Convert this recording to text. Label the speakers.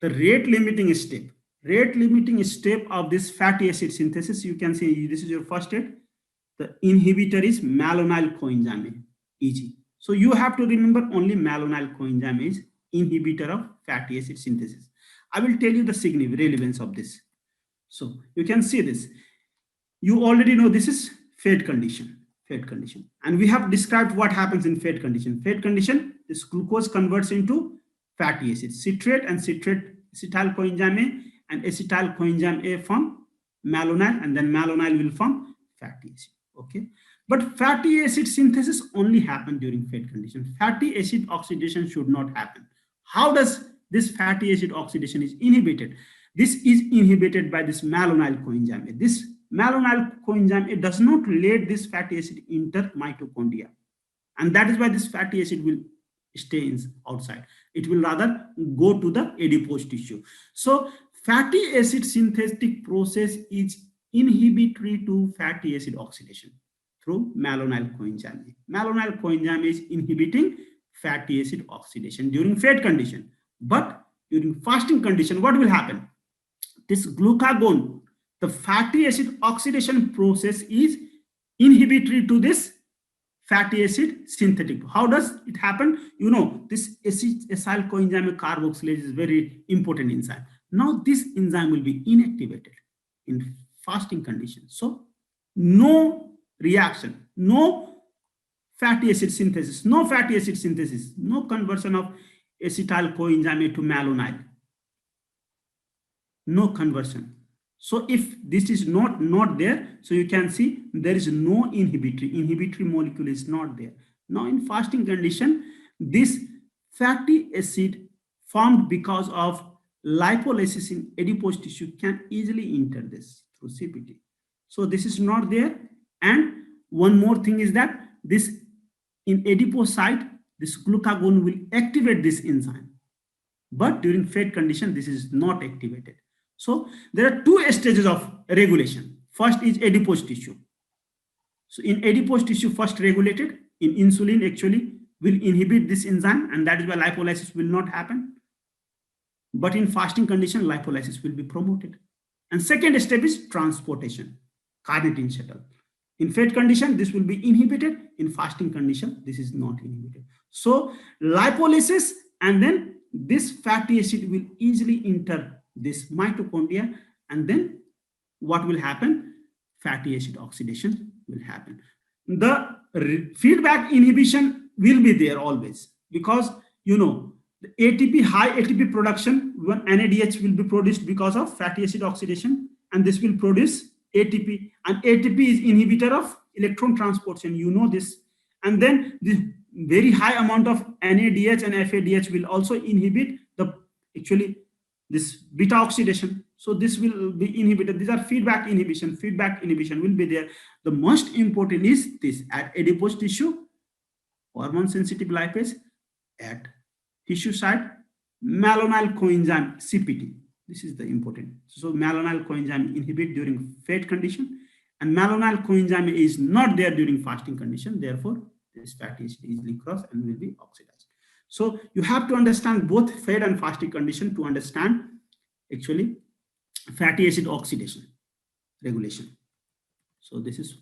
Speaker 1: the rate limiting step of this fatty acid synthesis, you can see this is your first step. The inhibitor is malonyl coenzyme, EG. So you have to remember only malonyl coenzyme is inhibitor of fatty acid synthesis. I will tell you the significant relevance of this. So you can see this. You already know this is fate condition. And we have described what happens in fate condition. Fate condition, this glucose converts into fatty acid. Citrate and citrate acetyl coenzyme A and acetyl coenzyme A form malonyl, and then malonyl will form fatty acid. Okay. But fatty acid synthesis only happen during fate condition. Fatty acid oxidation should not happen. How does this fatty acid oxidation is inhibited? This is inhibited by this malonyl coenzyme. This malonyl coenzyme, it does not let this fatty acid enter mitochondria. And that is why this fatty acid will stay outside. It will rather go to the adipose tissue. So fatty acid synthetic process is inhibitory to fatty acid oxidation through malonyl coenzyme. Malonyl coenzyme is inhibiting fatty acid oxidation during fate condition. But during fasting condition, what will happen? This glucagon, the fatty acid oxidation process is inhibitory to this fatty acid synthetic. How does it happen? You know, this acyl coenzyme carboxylase is very important enzyme. Now this enzyme will be inactivated in fasting condition. So no reaction, no fatty acid synthesis, no conversion of acetyl coenzyme to malonyl, no conversion. So if this is not there, so you can see there is no inhibitory molecule is not there. Now in fasting condition, this fatty acid formed because of lipolysis in adipose tissue can easily enter this through CPT. So this is not there. And one more thing is that this in adipose site, this glucagon will activate this enzyme. But during fate condition, this is not activated. So there are two stages of regulation. First is adipose tissue. So in adipose tissue, first regulated, in insulin actually will inhibit this enzyme, and that is why lipolysis will not happen. But in fasting condition, lipolysis will be promoted. And second step is transportation, carnitine shuttle. In fate condition, this will be inhibited. In fasting condition, this is not inhibited. So lipolysis, and then this fatty acid will easily enter this mitochondria, and then what will happen? Fatty acid oxidation will happen. The feedback inhibition will be there always, because you know the ATP, high ATP production, when NADH will be produced because of fatty acid oxidation, and this will produce ATP, and ATP is inhibitor of electron transportation, you know this. And then the very high amount of NADH and FADH will also inhibit the this beta oxidation. So this will be inhibited. These are feedback inhibition. Feedback inhibition will be there. The most important is this: at adipose tissue, hormone sensitive lipase; at tissue site, malonyl coenzyme CPT. This is the important. So malonyl coenzyme inhibit during fate condition, and malonyl coenzyme is not there during fasting condition. Therefore, this fatty acid easily cross and will be oxidized. So you have to understand both fate and fasting condition to understand actually fatty acid oxidation regulation. So this is